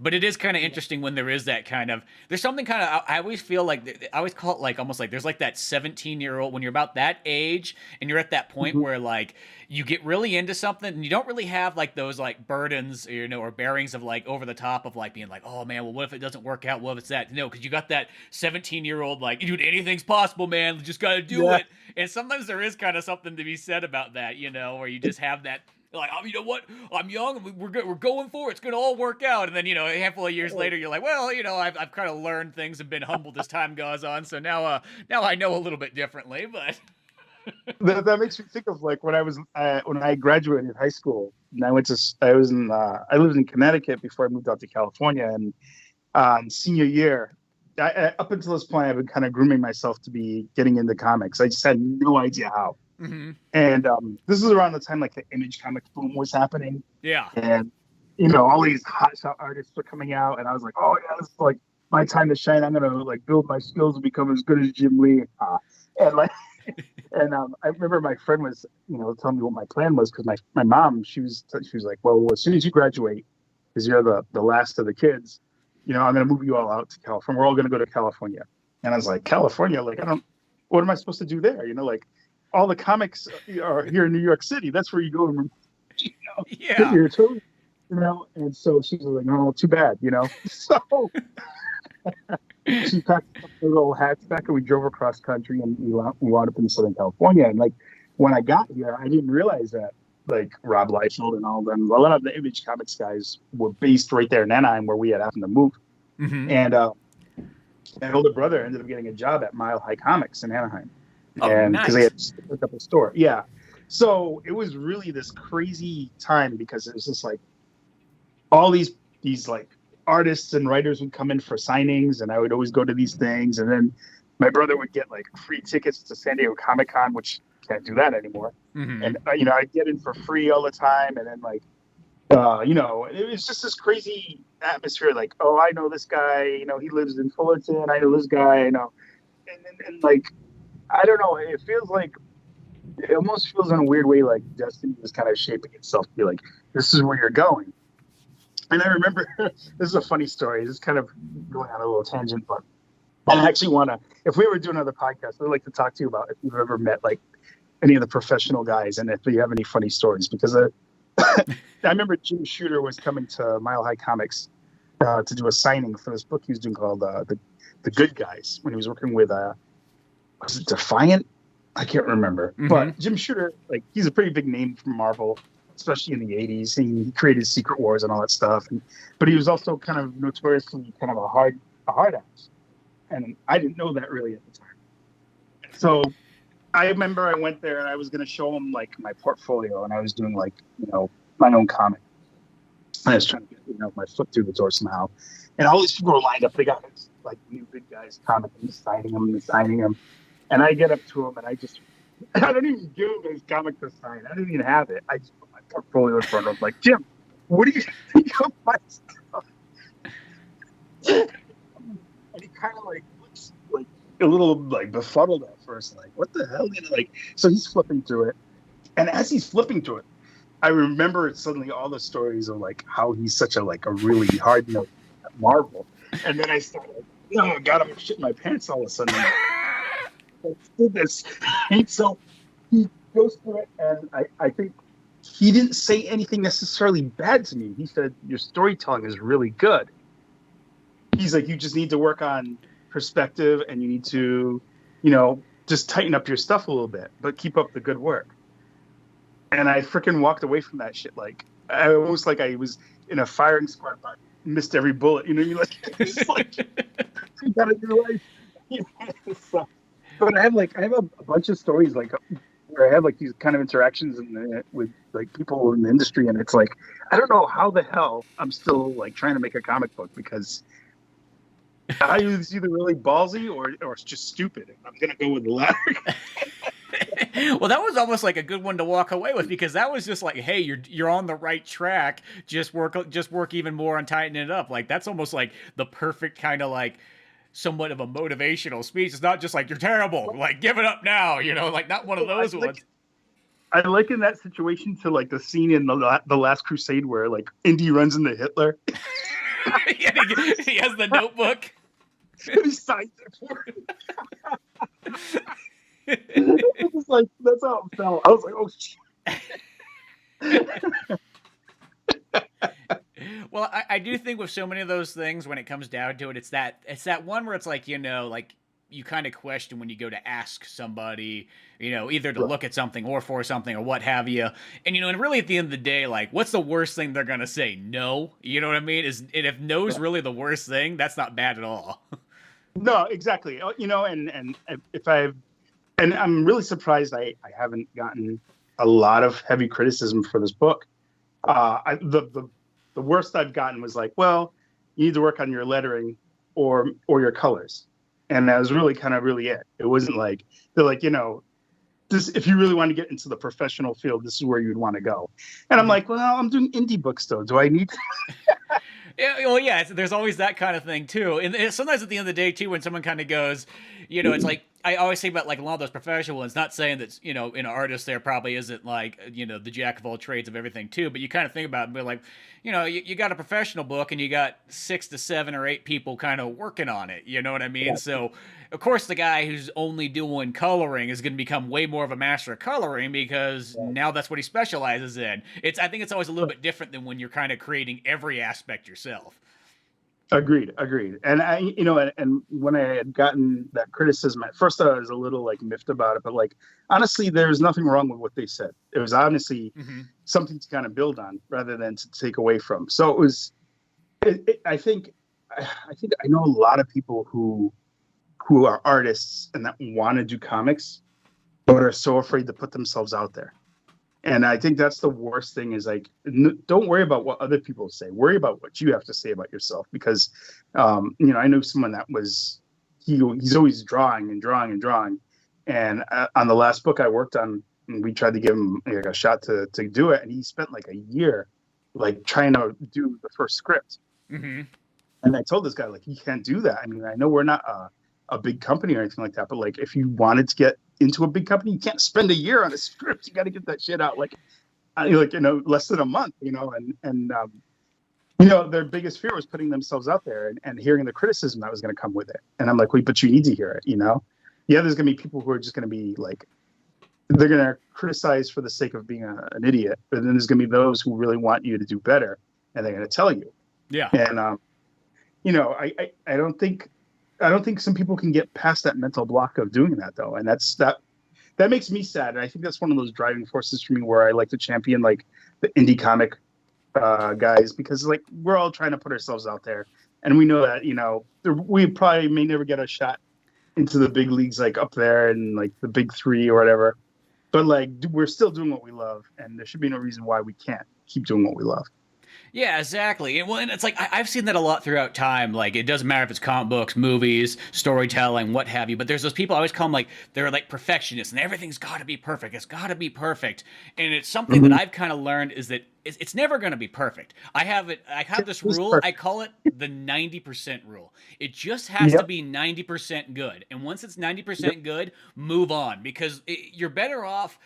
But it is kind of interesting when there is that kind of, there's something kind of, I always feel like, I always call it like, almost like there's like that 17-year-old, when you're about that age, and you're at that point where like you get really into something and you don't really have like those like burdens, or bearings of like over the top of like being like, oh man, well what if it doesn't work out? What if it's that? No, because you got that 17-year-old like, dude, anything's possible, man. Just gotta do it. And sometimes there is kind of something to be said about that, where you just have that. Like, oh, you know what? I'm young. We're going for it. It's gonna all work out. And then a handful of years later, you're like, well, I've kind of learned things and been humbled as time goes on. So now I know a little bit differently. But that makes me think of like when I graduated high school, and I lived in Connecticut before I moved out to California, and senior year, up until this point, I've been kind of grooming myself to be getting into comics. I just had no idea how. Mm-hmm. And this is around the time like the Image comic boom was happening. Yeah. And all these hotshot artists were coming out, and I was like, oh yeah, this is like my time to shine. I'm gonna like build my skills and become as good as Jim Lee. And like. And I remember my friend was, telling me what my plan was, because my mom, she was like, well, as soon as you graduate, because you're the last of the kids, I'm going to move you all out to California. We're all going to go to California. And I was like, California? Like, what am I supposed to do there? Like, all the comics are here in New York City. That's where you go and, yeah. Your toes, And so she was like, no, too bad, So she packed up her little hatchback and we drove across country, and we wound up in Southern California. And like when I got here, I didn't realize that like Rob Liefeld and all of them, a lot of the Image Comics guys were based right there in Anaheim, where we had happened to move. Mm-hmm. And my older brother ended up getting a job at Mile High Comics in Anaheim, and because they had picked up a store. Yeah, so it was really this crazy time, because it was just like all these like artists and writers would come in for signings, and I would always go to these things. And then my brother would get like free tickets to San Diego Comic-Con, which can't do that anymore. Mm-hmm. And I'd get in for free all the time. And then like it was just this crazy atmosphere, like, oh, I know this guy, he lives in Fullerton, I know this guy, and like, I don't know, it almost feels in a weird way like destiny was kind of shaping itself to be like, this is where you're going. And I remember, this is a funny story. This is kind of going on a little tangent, but I actually want to, if we were doing another podcast, I'd like to talk to you about if you've ever met like any of the professional guys, and if you have any funny stories, because I remember Jim Shooter was coming to Mile High Comics to do a signing for this book he was doing called The Good Guys, when he was working with, was it Defiant? I can't remember. But Jim Shooter, like, he's a pretty big name from Marvel, especially in the 80s. He created Secret Wars and all that stuff. But he was also kind of notoriously kind of a hard ass. And I didn't know that really at the time. So I remember I went there and I was going to show him like my portfolio, and I was doing like, my own comic. And I was trying to get, my foot through the door somehow. And all these people were lined up. They got this like new big guys comic and signing them. And I get up to him and I don't even give him his comic to sign. I don't even have it. I just put my portfolio in front of him like, Jim, what do you think of my stuff? And he kind of like looks like a little like befuddled at first, like, what the hell? So he's flipping through it. And as he's flipping through it, I remember suddenly all the stories of like how he's such a really hard note at Marvel. And then I started, God, I'm shitting my pants all of a sudden. Let's do this. And so he goes through it, and I think he didn't say anything necessarily bad to me. He said, your storytelling is really good. He's like, you just need to work on perspective, and you need to, just tighten up your stuff a little bit, but keep up the good work. And I freaking walked away from that shit. Like, I almost like I was in a firing squad, but missed every bullet. It's like, you gotta do life. So, but I have a bunch of stories like where I have like these kind of interactions with like people in the industry, and it's like, I don't know how the hell I'm still like trying to make a comic book, because I was either really ballsy or it's just stupid. And I'm gonna go with the latter. Well, that was almost like a good one to walk away with, because that was just like, hey, you're on the right track. Just work even more on tightening it up. Like, that's almost like the perfect kind of like somewhat of a motivational speech. It's not just like, you're terrible, like, give it up now, like not one of those ones. I like in that situation to like the scene in the Last Crusade where like Indy runs into Hitler. He has the notebook. And he signs it for him. It was like, that's how it felt. I was like, oh shit. Well, I do think with so many of those things, when it comes down to it, it's that one where it's like, like you kind of question when you go to ask somebody, either to look at something or for something or what have you. And, and really at the end of the day, like, what's the worst thing they're going to say? No. You know what I mean? And if no is really the worst thing, that's not bad at all. No, exactly. And I'm really surprised I haven't gotten a lot of heavy criticism for this book. The worst I've gotten was like, well, you need to work on your lettering or your colors. And that was really it. It wasn't like, they're like, this, if you really want to get into the professional field, this is where you'd want to go. And I'm like, well, I'm doing indie books though. Do I need to? Yeah, well, yeah, there's always that kind of thing too. And sometimes at the end of the day too, when someone kind of goes, it's like, I always say about like a lot of those professional ones, not saying that, in an artist there probably isn't like, the jack of all trades of everything too, but you kind of think about it and be like, you got a professional book and you got 6 to 7 or 8 people kind of working on it. You know what I mean? Yeah. So of course the guy who's only doing coloring is going to become way more of a master of coloring, because now that's what he specializes in. I think it's always a little bit different than when you're kind of creating every aspect yourself. Agreed. And I, and when I had gotten that criticism, at first I was a little like miffed about it, but like, honestly, there's nothing wrong with what they said. It was honestly something to kind of build on rather than to take away from. So it was, I think I know a lot of people who are artists and that want to do comics, but are so afraid to put themselves out there. And I think that's the worst thing, is like, don't worry about what other people say. Worry about what you have to say about yourself. Because, I know someone that he's always drawing. And on the last book I worked on, we tried to give him like a shot to do it. And he spent like a year, like trying to do the first script. Mm-hmm. And I told this guy, like, you can't do that. I mean, I know we're not a big company or anything like that, but like, if you wanted to get into a big company, you can't spend a year on a script. You got to get that shit out less than a month, and their biggest fear was putting themselves out there and hearing the criticism that was going to come with it. And I'm like, wait, but you need to hear it, Yeah, there's going to be people who are just going to be like, they're going to criticize for the sake of being an idiot, but then there's going to be those who really want you to do better, and they're going to tell you. Yeah. And I don't think some people can get past that mental block of doing that, though. And that's that makes me sad. And I think that's one of those driving forces for me where I like to champion like the indie comic guys, because like we're all trying to put ourselves out there, and we know that we probably may never get a shot into the big leagues like up there and like the big three or whatever. But like we're still doing what we love, and there should be no reason why we can't keep doing what we love. Yeah, exactly. And it's like I've seen that a lot throughout time. Like it doesn't matter if it's comic books, movies, storytelling, what have you. But there's those people I always call them like they're like perfectionists, and everything's got to be perfect. It's got to be perfect. And it's something that I've kind of learned is that it's never going to be perfect. I have this rule. I call it the 90% rule. It just has to be 90% good. And once it's 90% good, move on, because you're better off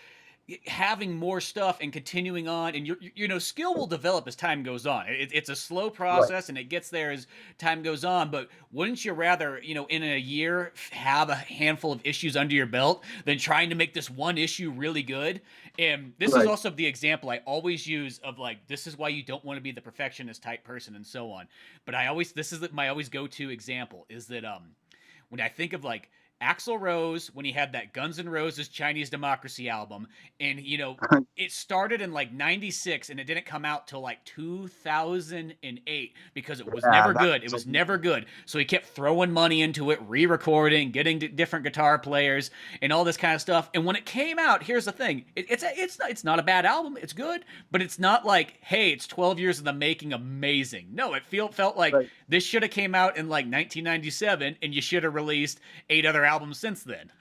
having more stuff and continuing on, and skill will develop as time goes on. It's a slow process, and it gets there as time goes on. But wouldn't you rather, in a year, have a handful of issues under your belt than trying to make this one issue really good? And this is also the example I always use of like, this is why you don't want to be the perfectionist type person and so on. But this is my always go-to example is that when I think of like Axl Rose, when he had that Guns N' Roses Chinese Democracy album, and it started in like 96 and it didn't come out till like 2008 because it was never good. It was never good. So he kept throwing money into it, re-recording, getting different guitar players and all this kind of stuff. And when it came out, here's the thing. It's not a bad album. It's good, but it's not like, hey, it's 12 years in the making, amazing. No, it felt like this should have came out in like 1997 and you should have released 8 other albums since then.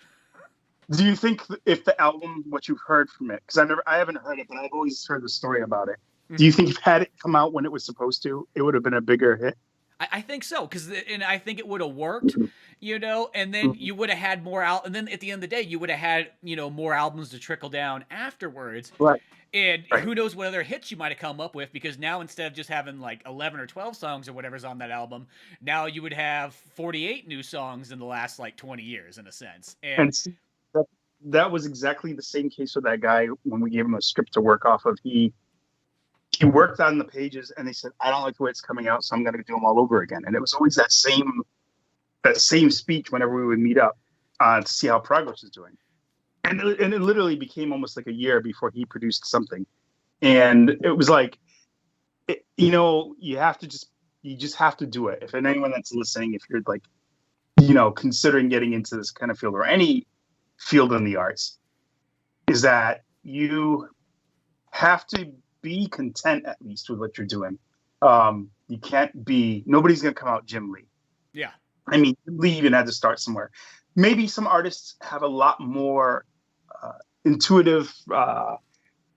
Do you think if the album, what you've heard from it, because I haven't heard it, but I've always heard the story about it. Do you think if had it come out when it was supposed to, it would have been a bigger hit? I think so, and I think it would have worked, and then you would have had more and then at the end of the day, you would have had, more albums to trickle down afterwards. Right. And who knows what other hits you might have come up with, because now instead of just having like 11 or 12 songs or whatever's on that album, now you would have 48 new songs in the last like 20 years in a sense. And that was exactly the same case with that guy when we gave him a script to work off of. He worked on the pages and they said, I don't like the way it's coming out, so I'm going to do them all over again. And it was always that same speech whenever we would meet up to see how progress is doing. And it literally became almost like a year before he produced something. And it was like, you just have to do it. If anyone that's listening, if you're like, considering getting into this kind of field or any field in the arts, is that you have to be content at least with what you're doing. You can't be, nobody's going to come out Jim Lee. Yeah. I mean, Lee even had to start somewhere. Maybe some artists have a lot more intuitive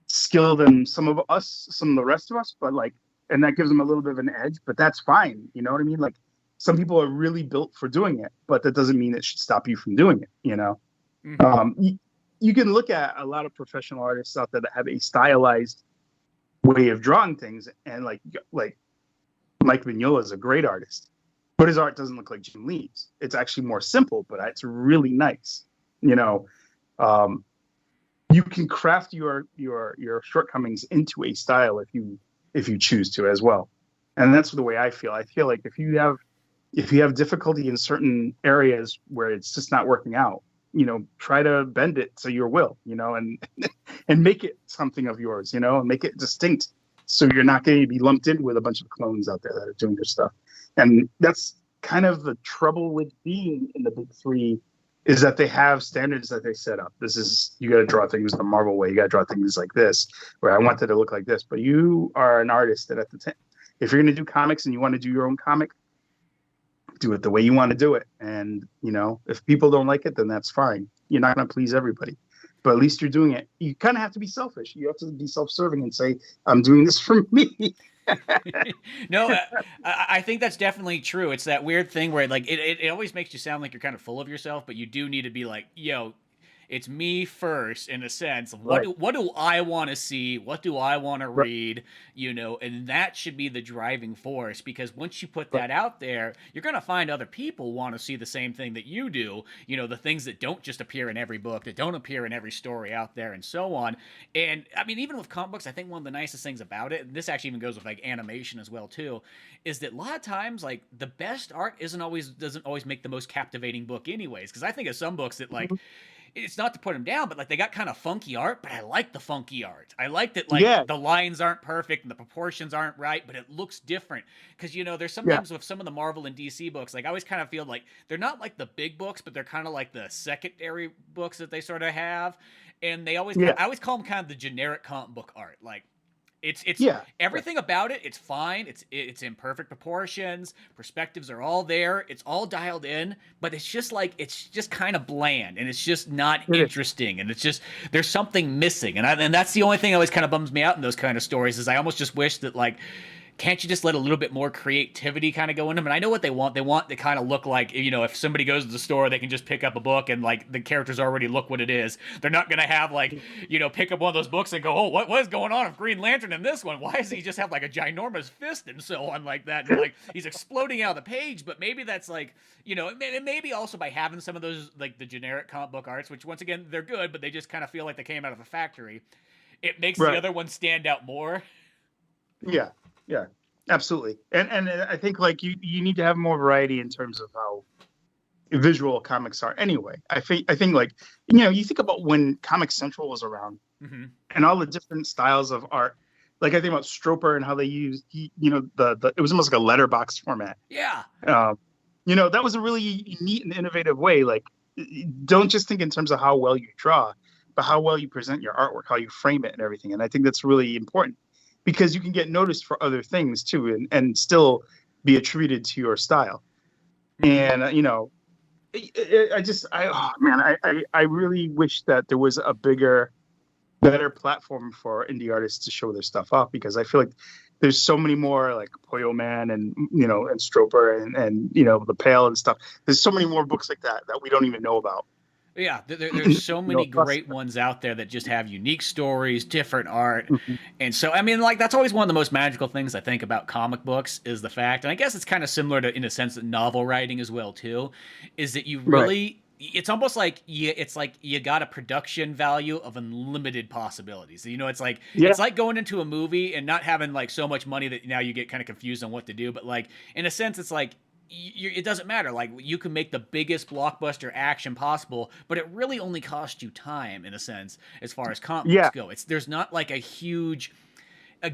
skill than some of the rest of us, but like, and that gives them a little bit of an edge, but that's fine. You know what I mean? Like some people are really built for doing it, but that doesn't mean it should stop you from doing it. You can look at a lot of professional artists out there that have a stylized way of drawing things, and like Mike Mignola is a great artist, but his art doesn't look like Jim Lee's. It's actually more simple, but it's really nice. You can craft your shortcomings into a style if you choose to as well. And that's the way I feel. I feel like if you have difficulty in certain areas where it's just not working out, try to bend it to your will, and make it something of yours, and make it distinct. So you're not going to be lumped in with a bunch of clones out there that are doing their stuff. And that's kind of the trouble with being in the big three, is that they have standards that they set up. You got to draw things the Marvel way. You got to draw things like this, where I want it to look like this. But you are an artist that if you're going to do comics and you want to do your own comic, do it the way you want to do it. And, if people don't like it, then that's fine. You're not going to please everybody, but at least you're doing it. You kind of have to be selfish. You have to be self-serving and say, I'm doing this for me. No, I think that's definitely true. It's that weird thing where like it always makes you sound like you're kind of full of yourself, but you do need to be like, it's me first in a sense of what do I want to see? What do I want to read? And that should be the driving force, because once you put that out there, you're going to find other people want to see the same thing that you do, the things that don't just appear in every book, that don't appear in every story out there and so on. And I mean, even with comic books, I think one of the nicest things about it, and this actually even goes with like animation as well too, is that a lot of times like the best art doesn't always make the most captivating book anyways. Because I think of some books that like, it's not to put them down, but like they got kind of funky art, but I like the funky art. I like that Yeah, like the lines aren't perfect and the proportions aren't right, but it looks different. Because there's yeah, sometimes with some of the Marvel and DC books, like I always kind of feel like they're not like the big books, but they're kind of like the secondary books that they sort of have, and they always yeah, I always call them kind of the generic comic book art, like. It's yeah, everything about it. It's fine. It's in perfect proportions. Perspectives are all there. It's all dialed in, but it's just kind of bland, and it's just not it is. interesting, and it's just there's something missing, and that's the only thing that always kind of bums me out in those kind of stories is I almost just wish that like can't you just let a little bit more creativity kind of go in them? And I know what they want. They want to kind of look like, if somebody goes to the store, they can just pick up a book and like the characters already look what it is. They're not going to have like, pick up one of those books and go, oh, what is going on with Green Lantern in this one? Why does he just have like a ginormous fist and so on like that? And like he's exploding out of the page, but maybe that's like, maybe also by having some of those, like the generic comic book arts, which once again, they're good, but they just kind of feel like they came out of a factory. It makes the other one stand out more. Yeah, yeah, absolutely. And I think like you need to have more variety in terms of how visual comics are. Anyway, I think like you think about when Comic Central was around and all the different styles of art. Like I think about Stroper and how they used the it was almost like a letterbox format. Yeah. That was a really neat and innovative way. Like don't just think in terms of how well you draw, but how well you present your artwork, how you frame it and everything. And I think that's really important because you can get noticed for other things too and still be attributed to your style. And, I really wish that there was a better platform for indie artists to show their stuff off because I feel like there's so many more like Poyo Man and, and Stroper and the Pale and stuff. There's so many more books like that we don't even know about. Yeah, there's so many great ones out there that just have unique stories, different art. And so, I mean, like, that's always one of the most magical things I think about comic books is the fact, and I guess it's kind of similar to, in a sense, that novel writing as well, too, is that you really, it's almost like you got a production value of unlimited possibilities. It's like, it's like going into a movie and not having, like, so much money that now you get kind of confused on what to do. But, like, in a sense, it's like, it doesn't matter. Like you can make the biggest blockbuster action possible, but it really only costs you time in a sense as far as comic books go. There's not like a huge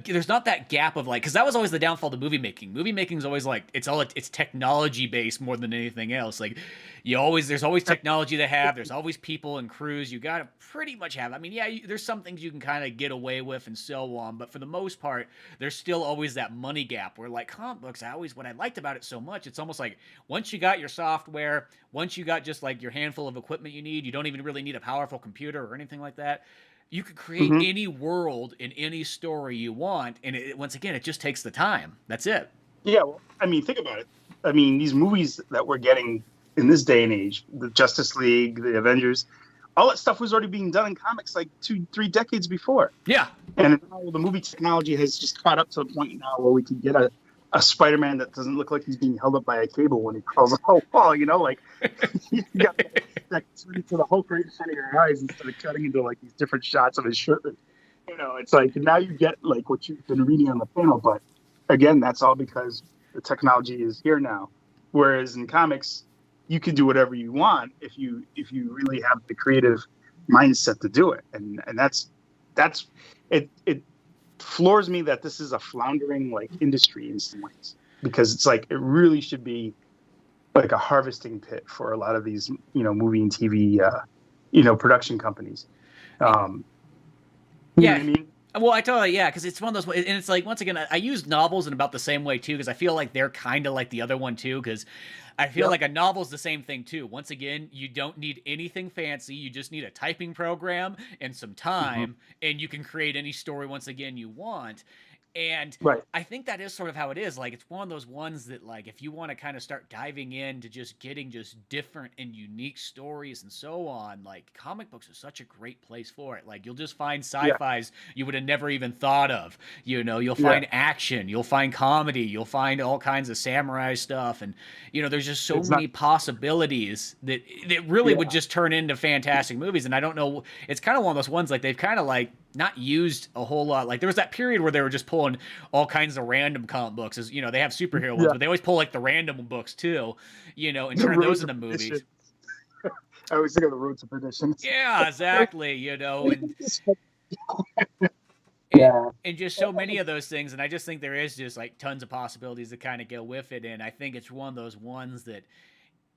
there's not that gap of like, because that was always the downfall to movie making. Movie making is always like it's technology based more than anything else. Like there's always technology to have. There's always people and crews. You got to pretty much have. I mean, there's some things you can kind of get away with and so on, but for the most part, there's still always that money gap where like comic books. What I liked about it so much, it's almost like once you got your software, once you got just like your handful of equipment you need, you don't even really need a powerful computer or anything like that. You could create any world in any story you want, and once again, it just takes the time. That's it. Yeah, well, I mean, think about it. I mean, these movies that we're getting in this day and age, the Justice League, the Avengers, all that stuff was already being done in comics like 2-3 decades before. Yeah. And now the movie technology has just caught up to the point now where we can get a Spider-Man that doesn't look like he's being held up by a cable when he crawls up a wall, like you got that turning to the Hulk right in front of your eyes instead of cutting into like these different shots of his shirt. It's like now you get like what you've been reading on the panel, but again, that's all because the technology is here now. Whereas in comics, you can do whatever you want if you really have the creative mindset to do it, and that's it. It floors me that this is a floundering like industry in some ways because it's like it really should be like a harvesting pit for a lot of these movie and TV production companies. You know what I mean? Well, I totally, because it's one of those, and it's like, once again, I use novels in about the same way, too, because I feel like they're kind of like the other one, too, because I feel like a novel's the same thing, too. Once again, you don't need anything fancy. You just need a typing program and some time, and you can create any story, once again, you want. And I think that is sort of how it is. Like, it's one of those ones that, like, if you want to kind of start diving into just getting just different and unique stories and so on, like, comic books are such a great place for it. Like, you'll just find sci-fis you would have never even thought of. You'll find action, you'll find comedy, you'll find all kinds of samurai stuff. And, there's just so many possibilities that really would just turn into fantastic movies. And I don't know, it's kind of one of those ones, like, they've kind of, like, not used a whole lot. Like there was that period where they were just pulling all kinds of random comic books. As they have superhero ones, but they always pull like the random books too, and turn those into movies. I always think of the Road to Perdition. Yeah, exactly. You know, and Yeah. and just so many of those things, and I just think there is just like tons of possibilities that kind of go with it, and I think it's one of those ones that,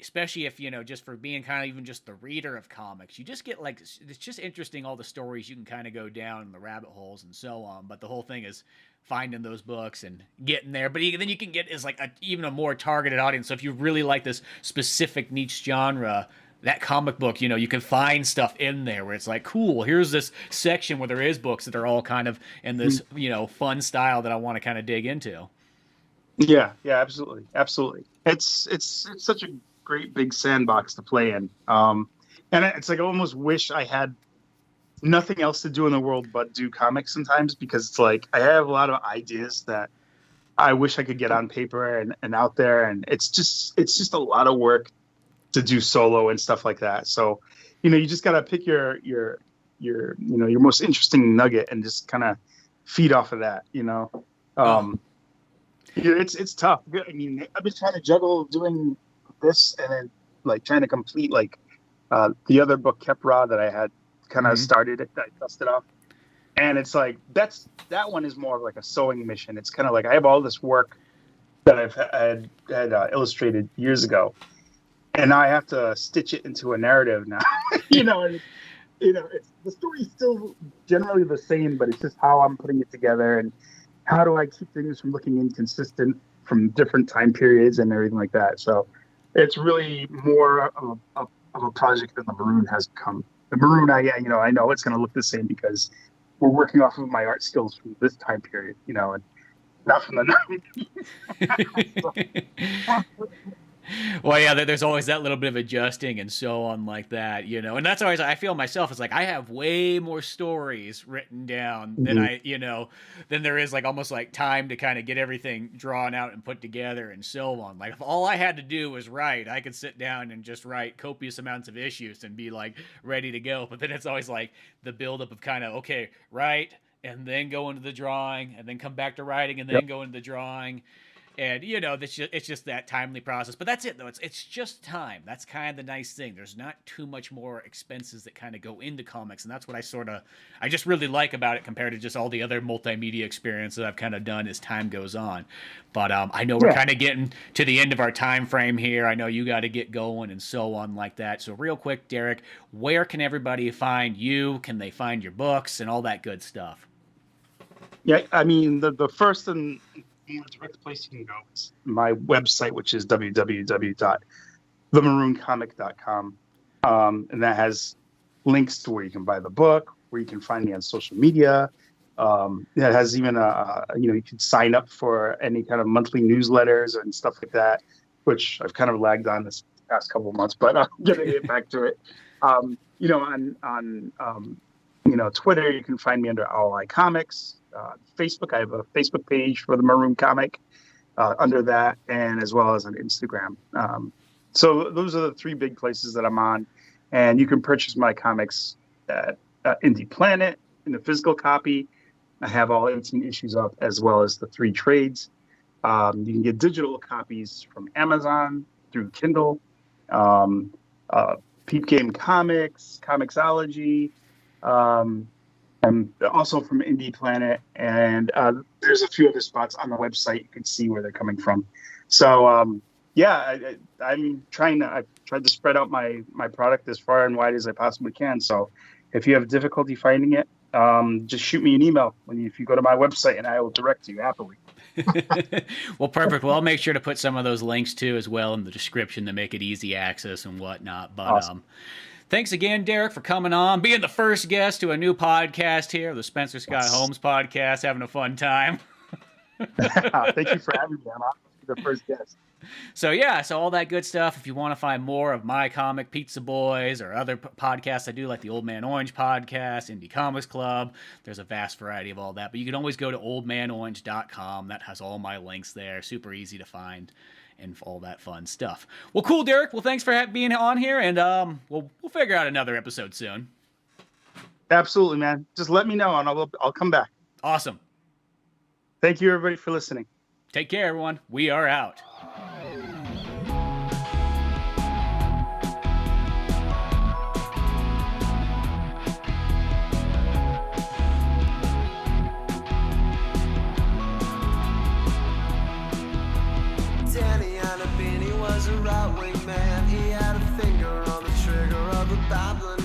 especially if, you know, just for being kind of even just the reader of comics, you just get like, it's just interesting, all the stories you can kind of go down in the rabbit holes and so on. But the whole thing is finding those books and getting there. But then you can get is like even a more targeted audience. So if you really like this specific niche genre, that comic book, you know, you can find stuff in there where it's like, cool, here's this section where there is books that are all kind of in this, you know, fun style that I want to kind of dig into. Yeah, absolutely. It's such a great big sandbox to play in. And it's like I almost wish I had nothing else to do in the world but do comics sometimes, because it's like I have a lot of ideas that I wish I could get on paper and out there, and it's just a lot of work to do solo and stuff like that. So, you know, you just gotta pick your you know, your most interesting nugget and just kind of feed off of that, you know. Yeah, it's tough. I mean, I've been trying to juggle doing this and then like trying to complete like the other book, Kepra, that I had kind of started it, I dusted off. And it's like that one is more of like a sewing mission. It's kind of like I have all this work that I had illustrated years ago, and now I have to stitch it into a narrative now. you know, the story's still generally the same, but it's just how I'm putting it together and how do I keep things from looking inconsistent from different time periods and everything like that. So it's really more of a project than the Maroon has become. The Maroon, I know it's going to look the same because we're working off of my art skills from this time period, you know, and not from the 90s. Well, yeah, there's always that little bit of adjusting and so on like that, you know, and that's always, I feel myself, it's like I have way more stories written down than than there is like almost like time to kind of get everything drawn out and put together and so on. Like if all I had to do was write, I could sit down and just write copious amounts of issues and be like ready to go. But then it's always like the buildup of kind of, okay, write and then go into the drawing and then come back to writing and then go into the drawing. And, you know, it's just that timely process. But that's it, though. It's just time. That's kind of the nice thing. There's not too much more expenses that kind of go into comics. And that's what I just really like about it compared to just all the other multimedia experiences I've kind of done as time goes on. But I know we're kind of getting to the end of our time frame here. I know you got to get going and so on like that. So real quick, Derek, where can everybody find you? Can they find your books and all that good stuff? Yeah, I mean, the first and more direct place you can go is my website, which is www.themarooncomic.com. And that has links to where you can buy the book, where you can find me on social media. It has even you can sign up for any kind of monthly newsletters and stuff like that, which I've kind of lagged on this past couple of months, but I'm gonna get back to it. On Twitter, you can find me under RLI Comics. Facebook, I have a Facebook page for the Maroon Comic under that, and as well as on Instagram. So those are the three big places that I'm on, and you can purchase my comics at Indie Planet in a physical copy. I have all 18 issues up, as well as the 3 trades. You can get digital copies from Amazon through Kindle, Peep Game Comics, Comixology, and also from Indie Planet, and there's a few other spots on the website you can see where they're coming from. So I've tried to spread out my product as far and wide as I possibly can. So if you have difficulty finding it, just shoot me an email if you go to my website, and I will direct you happily. Well, perfect. Well, I'll make sure to put some of those links too as well in the description to make it easy access and whatnot. But awesome. Thanks again, Derek, for coming on, being the first guest to a new podcast here, the Spencer Scott Holmes Podcast, having a fun time. Thank you for having me. I'm honored to be the first guest. So all that good stuff. If you want to find more of my comic, Pizza Boys, or other podcasts I do, like the Old Man Orange podcast, Indie Comics Club, there's a vast variety of all that. But you can always go to oldmanorange.com. That has all my links there. Super easy to find. And all that fun stuff. Well, cool, Derek. Well, thanks for being on here, and we'll figure out another episode soon. Absolutely, man. Just let me know, and I'll come back. Awesome. Thank you, everybody, for listening. Take care, everyone. We are out. a beanie was a right-wing man. He had a finger on the trigger of a babbling